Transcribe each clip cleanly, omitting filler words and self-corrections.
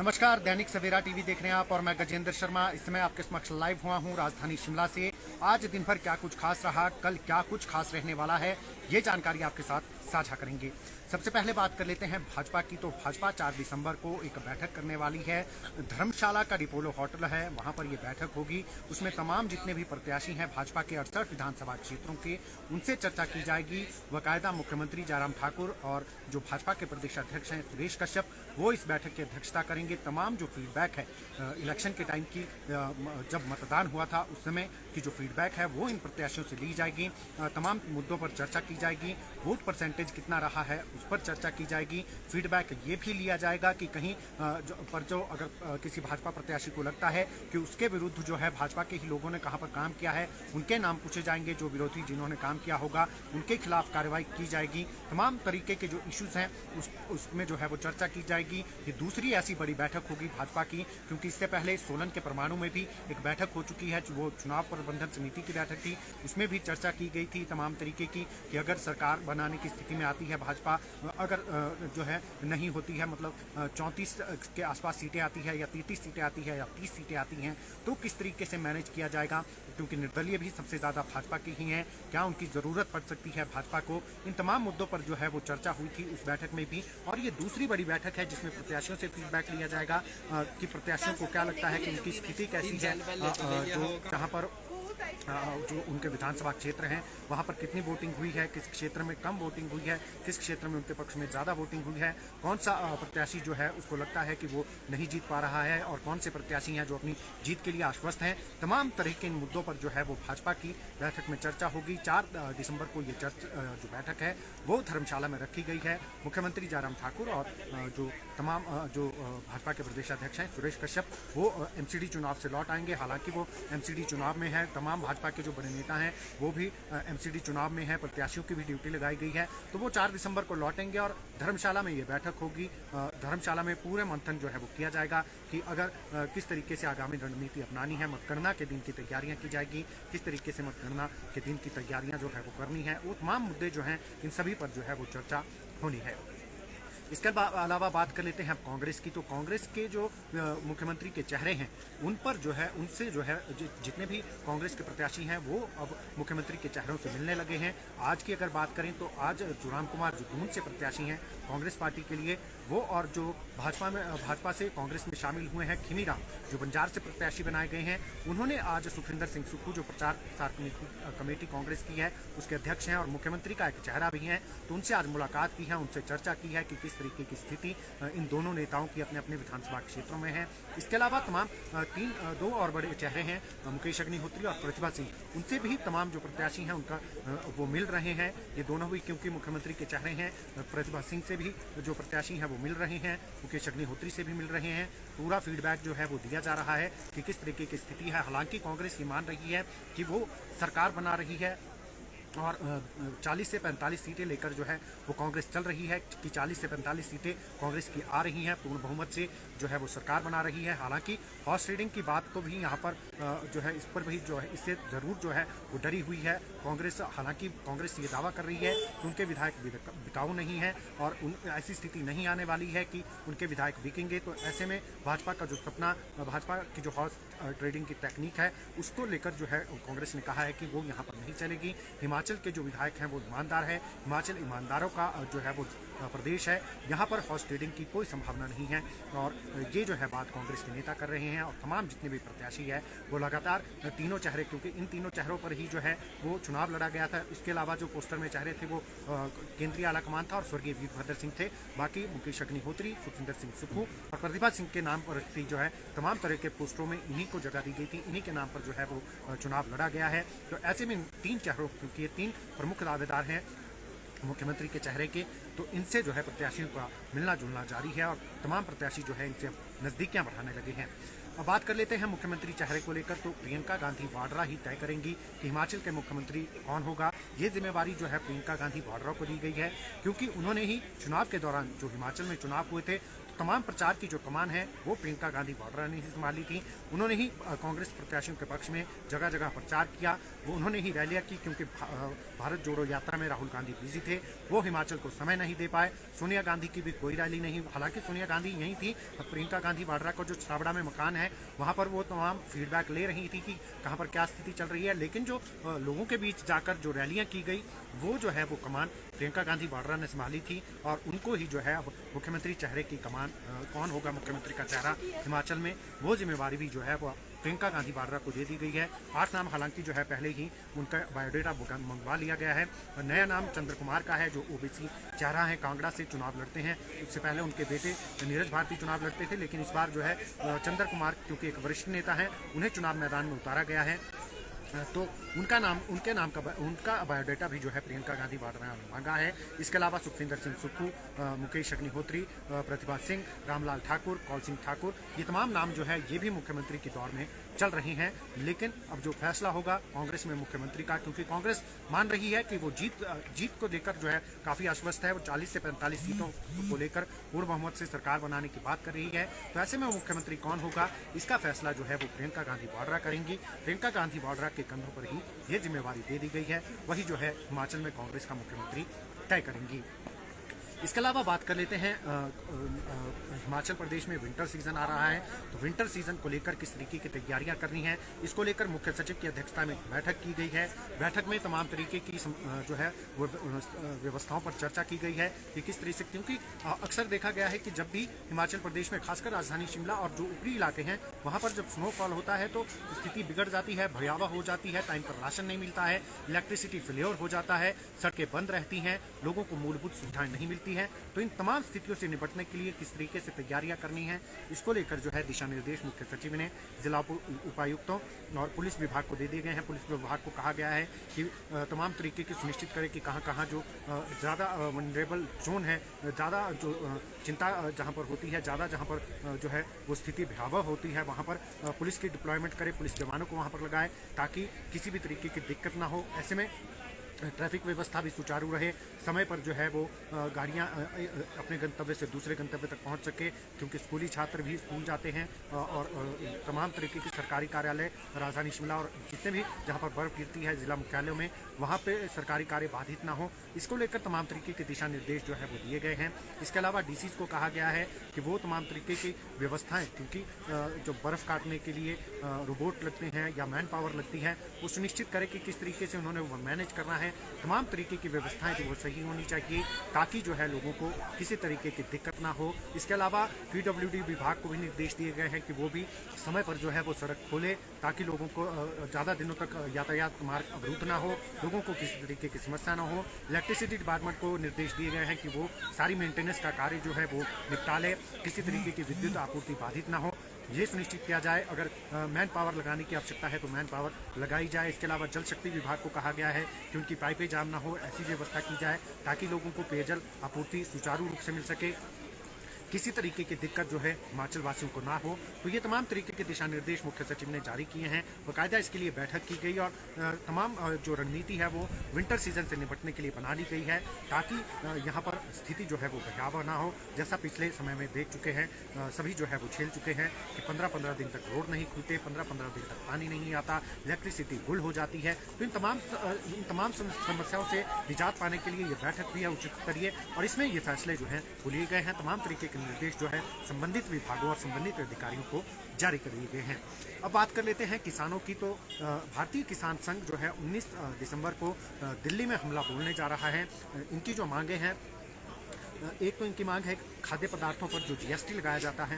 नमस्कार, दैनिक सवेरा टीवी देख रहे हैं आप और मैं गजेंद्र शर्मा। इस समय आपके समक्ष लाइव हुआ हूं राजधानी शिमला से। आज दिन भर क्या कुछ खास रहा, कल क्या कुछ खास रहने वाला है, ये जानकारी आपके साथ साझा करेंगे। सबसे पहले बात कर लेते हैं भाजपा की। तो भाजपा 4 दिसंबर को एक बैठक करने वाली है। धर्मशाला का डिपोलो होटल है, वहां पर ये बैठक होगी। उसमें तमाम जितने भी प्रत्याशी हैं भाजपा के 68 विधानसभा क्षेत्रों के, उनसे चर्चा की जाएगी। बाकायदा मुख्यमंत्री जयराम ठाकुर और जो भाजपा के प्रदेश अध्यक्ष हैं सुरेश कश्यप, वो इस बैठक की अध्यक्षता करेंगे। तमाम जो फीडबैक है इलेक्शन के टाइम की, जब मतदान हुआ था उस समय की जो फीडबैक है वो इन प्रत्याशियों से ली जाएगी। तमाम मुद्दों पर चर्चा की जाएगी। वोट परसेंटेज कितना रहा है उस पर चर्चा की जाएगी। फीडबैक ये भी लिया जाएगा कि कहीं जो अगर किसी भाजपा प्रत्याशी को लगता है कि उसके विरुद्ध जो है भाजपा के ही लोगों ने कहां पर काम किया है, उनके नाम पूछे जाएंगे। जो विरोधी जिन्होंने काम किया होगा उनके खिलाफ कार्रवाई की जाएगी। तमाम तरीके के जो इश्यूज हैं उसमें जो है वो चर्चा की जाएगी। ये दूसरी ऐसी बड़ी बैठक होगी भाजपा की, क्योंकि इससे पहले सोलन के परमाणु में भी एक बैठक हो चुकी है। वो चुनाव प्रबंधन समिति की बैठक थी, उसमें भी चर्चा की गई थी तमाम तरीके की कि अगर सरकार बनाने की स्थिति में आती है भाजपा, अगर जो है नहीं होती है, मतलब 34 के आसपास सीटें आती है या 33 सीटें आती है या 30 सीटें आती हैं, तो किस तरीके से मैनेज किया जाएगा, क्योंकि निर्दलीय भी सबसे ज़्यादा भाजपा की ही हैं। क्या उनकी ज़रूरत पड़ सकती है भाजपा को, इन तमाम मुद्दों पर जो है वो चर्चा हुई थी उस बैठक में भी। और ये दूसरी बड़ी बैठक है जिसमें प्रत्याशियों से फीडबैक लिया जाएगा कि प्रत्याशियों को क्या लगता है कि उनकी स्थिति कैसी है, जो जहाँ पर जो उनके विधानसभा क्षेत्र हैं वहाँ पर कितनी वोटिंग हुई है, किस क्षेत्र में कम वोटिंग हुई है, किस क्षेत्र में उनके पक्ष में ज़्यादा वोटिंग हुई है, कौन सा प्रत्याशी जो है उसको लगता है कि वो नहीं जीत पा रहा है, और कौन से प्रत्याशी हैं जो अपनी जीत के लिए आश्वस्त हैं। तमाम तरह के इन मुद्दों पर जो है वो भाजपा की बैठक में चर्चा होगी। 4 दिसंबर को ये जो बैठक है वो धर्मशाला में रखी गई है। मुख्यमंत्री जयराम ठाकुर और जो तमाम जो भाजपा के प्रदेश अध्यक्ष हैं सुरेश कश्यप, वो एमसीडी चुनाव से लौट आएंगे। हालांकि वो एमसीडी चुनाव में है, तमाम भाजपा के जो बड़े नेता हैं वो भी एमसीडी चुनाव में है, प्रत्याशियों की भी ड्यूटी लगाई गई है। तो वो 4 दिसंबर को लौटेंगे और धर्मशाला में ये बैठक होगी। धर्मशाला में पूरे मंथन जो है वो किया जाएगा कि अगर किस तरीके से आगामी रणनीति अपनानी है। मतगणना के दिन की तैयारियां की जाएगी, किस तरीके से मतगणना के दिन की तैयारियां जो है वो करनी है। वो तमाम मुद्दे जो हैं इन सभी पर जो है वो चर्चा होनी है। इसके अलावा बात कर लेते हैं कांग्रेस की। तो कांग्रेस के जो मुख्यमंत्री के चेहरे हैं उन पर जो है, उनसे जो है जितने भी कांग्रेस के प्रत्याशी हैं वो अब मुख्यमंत्री के चेहरों से मिलने लगे हैं। आज की अगर बात करें तो आज राम कुमार जो दून से प्रत्याशी हैं कांग्रेस पार्टी के लिए, वो और जो भाजपा से कांग्रेस में शामिल हुए हैं खीमीराम जो बंजार से प्रत्याशी बनाए गए हैं, उन्होंने आज सुखविंदर सिंह सुक्खू जो प्रचार प्रसार कमेटी कांग्रेस की है उसके अध्यक्ष हैं और मुख्यमंत्री का एक चेहरा भी हैं, तो उनसे आज मुलाकात की है, उनसे चर्चा की है कि किस तरीके की स्थिति इन दोनों नेताओं की अपने अपने विधानसभा क्षेत्रों में है। इसके अलावा तमाम 2 और बड़े चेहरे हैं, मुकेश अग्निहोत्री और प्रतिभा सिंह, उनसे भी तमाम जो प्रत्याशी हैं उनका वो मिल रहे हैं। ये दोनों भी क्योंकि मुख्यमंत्री के चेहरे हैं, प्रतिभा सिंह से भी जो प्रत्याशी हैं वो मिल रहे हैं, मुकेश अग्निहोत्री से भी मिल रहे हैं। पूरा फीडबैक जो है वो दिया जा रहा है कि किस तरीके की स्थिति है। हालांकि कांग्रेस ये मान रही है कि वो सरकार बना रही है और 40 से 45 सीटें लेकर जो है वो कांग्रेस चल रही है कि 40 से 45 सीटें कांग्रेस की आ रही हैं, पूर्ण बहुमत से जो है वो सरकार बना रही है। हालांकि हॉर्स ट्रेडिंग की बात को भी यहाँ पर जो है इस पर भी जो है इससे ज़रूर जो है वो डरी हुई है कांग्रेस। हालांकि कांग्रेस ये दावा कर रही है कि उनके विधायक बिकाऊ नहीं है और ऐसी स्थिति नहीं आने वाली है कि उनके विधायक बिकेंगे। तो ऐसे में भाजपा का जो सपना, भाजपा की जो हॉर्स ट्रेडिंग की टेक्निक है उसको लेकर जो है कांग्रेस ने कहा है कि वो यहाँ पर नहीं चलेगी। हिमाचल के जो विधायक हैं वो ईमानदार है, हिमाचल ईमानदारों का जो है वो प्रदेश है, यहाँ पर हॉर्स ट्रेडिंग की कोई संभावना नहीं है। और ये जो है बात कांग्रेस के नेता कर रहे हैं और तमाम जितने भी प्रत्याशी है वो लगातार तीनों चेहरे, क्योंकि इन तीनों चेहरों पर ही जो है वो चुनाव लड़ा गया था। इसके अलावा जो पोस्टर में चेहरे थे वो केंद्रीय आलाकमान था और स्वर्गीय वीरभद्र सिंह थे। बाकी मुकेश अग्निहोत्री, सुखविंदर सिंह सुक्खू और प्रतिभा सिंह के नाम पर जो है तमाम तरह के पोस्टरों में इन्हीं को जगह दी गई थी, इन्हीं के नाम पर जो है वो चुनाव लड़ा गया है। तो ऐसे में 3 चेहरों, क्योंकि ये 3 प्रमुख दावेदार हैं मुख्यमंत्री के चेहरे के, तो इनसे जो है प्रत्याशियों का मिलना जुलना जारी है और तमाम प्रत्याशी जो है इनसे नज़दीकियां बढ़ाने लगे हैं। अब बात कर लेते हैं मुख्यमंत्री चेहरे को लेकर। तो प्रियंका गांधी वाड्रा ही तय करेंगी कि हिमाचल के मुख्यमंत्री कौन होगा। ये जिम्मेवारी जो है प्रियंका गांधी वाड्रा को दी गई है, क्योंकि उन्होंने ही चुनाव के दौरान जो हिमाचल में चुनाव हुए थे तमाम प्रचार की जो कमान है वो प्रियंका गांधी वाड्रा ने ही संभाली थी। उन्होंने ही कांग्रेस प्रत्याशियों के पक्ष में जगह जगह प्रचार किया, वो उन्होंने ही रैलियां की, क्योंकि भारत जोड़ो यात्रा में राहुल गांधी बिजी थे, वो हिमाचल को समय नहीं दे पाए। सोनिया गांधी की भी कोई रैली नहीं, हालांकि सोनिया गांधी यहीं थी। प्रियंका गांधी वाड्रा का जो छाबड़ा में मकान है वहां पर वो तमाम फीडबैक ले रही थी कि कहां पर क्या स्थिति चल रही है, लेकिन जो लोगों के बीच जाकर जो रैलियां की गई वो जो है वो कमान प्रियंका गांधी वाड्रा ने संभाली थी, और उनको ही जो है अब मुख्यमंत्री चेहरे की कमान, कौन होगा मुख्यमंत्री का चेहरा हिमाचल में, वो जिम्मेवारी भी जो है वो प्रियंका गांधी वाड्रा को दे दी गई है। 8 नाम हालांकि जो है पहले ही उनका बायोडेटा मंगवा लिया गया है। नया नाम चंद्र कुमार का है, जो ओबीसी चेहरा है, कांगड़ा से चुनाव लड़ते हैं। उससे पहले उनके बेटे नीरज भारती चुनाव लड़ते थे, लेकिन इस बार जो है चंद्र कुमार क्योंकि एक वरिष्ठ नेता है, उन्हें चुनाव मैदान में उतारा गया है, तो उनका बायोडाटा भी जो है प्रियंका गांधी वाड्रा ने मांगा है। इसके अलावा सुखविंदर सिंह सुक्खू, मुकेश अग्निहोत्री, प्रतिभा सिंह, रामलाल ठाकुर, कौल सिंह ठाकुर, ये तमाम नाम जो है ये भी मुख्यमंत्री के दौर में चल रही हैं। लेकिन अब जो फैसला होगा कांग्रेस में मुख्यमंत्री का, क्योंकि कांग्रेस मान रही है कि वो जीत को लेकर जो है काफी आश्वस्त है, वो 40 से 45 सीटों को लेकर पूर्ण बहुमत से सरकार बनाने की बात कर रही है। तो ऐसे में मुख्यमंत्री कौन होगा, इसका फैसला जो है वो प्रियंका गांधी वाड्रा करेंगी। प्रियंका गांधी वाड्रा के कंधों पर ही ये जिम्मेवारी दे दी गई है, वही जो है हिमाचल में कांग्रेस का मुख्यमंत्री तय करेंगी। इसके अलावा बात कर लेते हैं हिमाचल प्रदेश में विंटर सीजन आ रहा है, तो विंटर सीजन को लेकर किस तरीके की तैयारियां करनी है, इसको लेकर मुख्य सचिव की अध्यक्षता में बैठक की गई है। बैठक में तमाम तरीके की जो है वो व्यवस्थाओं पर चर्चा की गई है कि किस तरीके से, क्योंकि अक्सर देखा गया है कि जब भी हिमाचल प्रदेश में खासकर राजधानी शिमला और जो ऊपरी इलाके हैं वहाँ पर जब स्नोफॉल होता है तो स्थिति बिगड़ जाती है, भयावह हो जाती है, टाइम पर राशन नहीं मिलता है, इलेक्ट्रिसिटी फेलियर हो जाता है, सड़कें बंद रहती हैं, लोगों को मूलभूत सुविधाएं नहीं मिलती है। तो इन तमाम स्थितियों से निपटने के लिए किस तरीके से तैयारियां करनी है, इसको लेकर जो है दिशा निर्देश मुख्य सचिव ने जिला उपायुक्तों और पुलिस विभाग को दे दिए गए हैं। पुलिस विभाग को कहा गया है कि तमाम तरीके की सुनिश्चित करें कि कहां कहां जो ज़्यादा वनरेबल जोन है, ज़्यादा जो चिंता जहां पर होती है, ज़्यादा जहां पर जो है वो स्थिति भयावह होती है, वहां पर पुलिस की डिप्लॉयमेंट करे, पुलिस जवानों को वहां पर लगाए ताकि किसी भी तरीके की दिक्कत ना हो। ऐसे में ट्रैफिक व्यवस्था भी सुचारू रहे, समय पर जो है वो गाड़ियां अपने गंतव्य से दूसरे गंतव्य तक पहुंच सके, क्योंकि स्कूली छात्र भी स्कूल जाते हैं और तमाम तरीके की सरकारी कार्यालय राजधानी शिमला और जितने भी जहां पर बर्फ गिरती है जिला मुख्यालयों में वहां पे सरकारी कार्य बाधित ना हो, इसको लेकर तमाम तरीके के दिशा निर्देश जो है वो दिए गए हैं। इसके अलावा डीसीज को कहा गया है कि वो तमाम तरीके की व्यवस्थाएं, क्योंकि जो बर्फ़ काटने के लिए रोबोट लगते हैं या मैन पावर लगती है, वो सुनिश्चित करें कि किस तरीके से उन्होंने वो मैनेज करना है। तमाम तरीके की व्यवस्थाएं जो वो सही होनी चाहिए ताकि जो है लोगों को किसी तरीके की दिक्कत ना हो। इसके अलावा पीडब्ल्यूडी विभाग को भी निर्देश दिए गए हैं कि वो भी समय पर जो है वो सड़क खोले ताकि लोगों को ज़्यादा दिनों तक यातायात मार्ग अवरुद्ध ना हो, लोगों को किसी तरीके की समस्या ना हो। इलेक्ट्रिसिटी डिपार्टमेंट को निर्देश दिए गए हैं कि वो सारी मेंटेनेंस का कार्य जो है वो निपटा ले, किसी तरीके की विद्युत आपूर्ति बाधित ना हो, ये सुनिश्चित किया जाए। अगर मैन पावर लगाने की आवश्यकता है तो मैन पावर लगाई जाए। इसके अलावा जल शक्ति विभाग को कहा गया है कि उनकी पाइपें जाम ना हो, ऐसी व्यवस्था की जाए ताकि लोगों को पेयजल आपूर्ति सुचारू रूप से मिल सके, किसी तरीके की दिक्कत जो है हिमाचल वासियों को ना हो। तो ये तमाम तरीके के दिशा निर्देश मुख्य सचिव ने जारी किए हैं। बाकायदा इसके लिए बैठक की गई और तमाम जो रणनीति है वो विंटर सीजन से निपटने के लिए बना ली गई है ताकि यहाँ पर स्थिति जो है वो भयावह ना हो। जैसा पिछले समय में देख चुके हैं, सभी जो है वो झेल चुके हैं कि 15-15 दिन तक रोड नहीं खुलते, 15-15 दिन तक पानी नहीं आता, इलेक्ट्रिसिटी गुल हो जाती है। तो इन तमाम समस्याओं से निजात पाने के लिए ये बैठक भी है उच्च स्तरीय, और इसमें ये फैसले जो हैं वो लिए गए हैं। तमाम तरीके के निर्देश जो है संबंधित विभागों और संबंधित अधिकारियों को जारी कर दिए गए हैं। अब बात कर लेते हैं किसानों की। तो भारतीय किसान संघ जो है 19 दिसंबर को दिल्ली में हमला बोलने जा रहा है। इनकी जो मांगे हैं, एक तो इनकी मांग है खाद्य पदार्थों पर जो जीएसटी लगाया जाता है,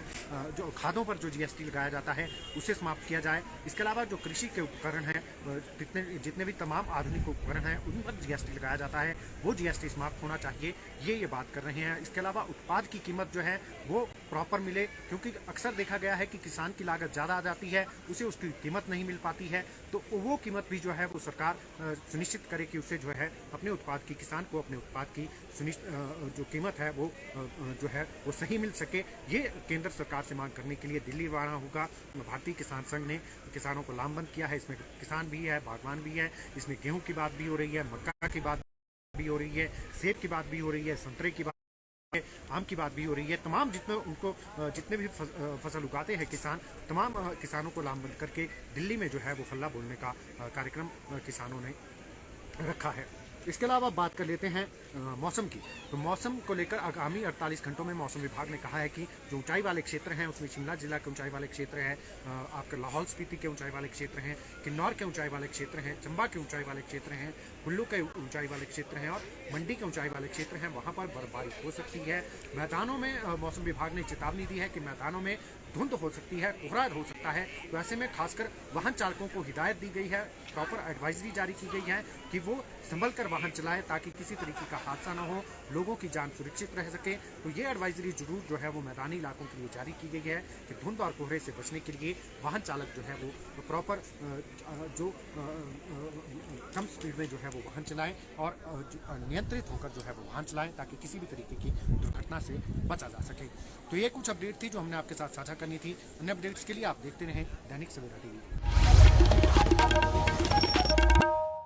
जो खादों पर जो जीएसटी लगाया जाता है उसे समाप्त किया जाए। इसके अलावा जो कृषि के उपकरण हैं, जितने भी तमाम आधुनिक उपकरण हैं उन पर जीएसटी लगाया जाता है, वो जीएसटी समाप्त होना चाहिए, ये बात कर रहे हैं। इसके अलावा उत्पाद की कीमत जो है वो प्रॉपर मिले, क्योंकि अक्सर देखा गया है कि किसान की लागत ज़्यादा आ जाती है, उसे उसकी कीमत नहीं मिल पाती है, तो वो कीमत भी जो है वो सरकार सुनिश्चित करे कि उसे जो है अपने उत्पाद की, किसान को अपने उत्पाद की जो कीमत है वो जो है वो सही मिल सके। ये केंद्र सरकार से मांग करने के लिए दिल्ली आना होगा। भारतीय किसान संघ ने किसानों को लामबंद किया है। इसमें किसान भी है, बागवान भी है, इसमें गेहूं की बात भी हो रही है, मक्का की बात भी हो रही है, सेब की बात भी हो रही है, संतरे की बात आम की बात भी हो रही है। तमाम जितने भी फसल उगाते हैं किसान, तमाम किसानों को लामबंद करके दिल्ली में जो है वो हल्ला बोलने का कार्यक्रम किसानों ने रखा है। इसके अलावा बात कर लेते हैं मौसम की। तो मौसम को लेकर आगामी 48 घंटों में मौसम विभाग ने कहा है कि जो ऊंचाई वाले क्षेत्र हैं उसमें शिमला जिला के ऊंचाई वाले क्षेत्र हैं, आपके लाहौल स्पीति के ऊंचाई वाले क्षेत्र हैं, किन्नौर के ऊंचाई वाले क्षेत्र हैं, चंबा के ऊंचाई वाले क्षेत्र हैं, कुल्लू के ऊंचाई वाले क्षेत्र हैं और मंडी के ऊंचाई वाले क्षेत्र हैं, वहाँ पर बर्फबारी हो सकती है। मैदानों में मौसम विभाग ने चेतावनी दी है कि मैदानों में धुंध हो सकती है, कोहरा हो सकता है। तो ऐसे में खासकर वाहन चालकों को हिदायत दी गई है, प्रॉपर एडवाइजरी जारी की गई है कि वो संभल कर वाहन चलाएं ताकि किसी तरीके का हादसा ना हो, लोगों की जान सुरक्षित रह सके। तो ये एडवाइजरी जरूर जो है वो मैदानी इलाकों के लिए जारी की गई है कि धुंध और कोहरे से बचने के लिए वाहन चालक जो है वो प्रॉपर कम स्पीड में जो है वो वाहन चलाएं और नियंत्रित होकर जो है वो वाहन चलाएं ताकि किसी भी तरीके की दुर्घटना से बचा जा सके। तो ये कुछ अपडेट थी जो हमने आपके साथ साझा करनी थी। अन्य अपडेट्स के लिए आप देखते रहें दैनिक सवेरा टीवी।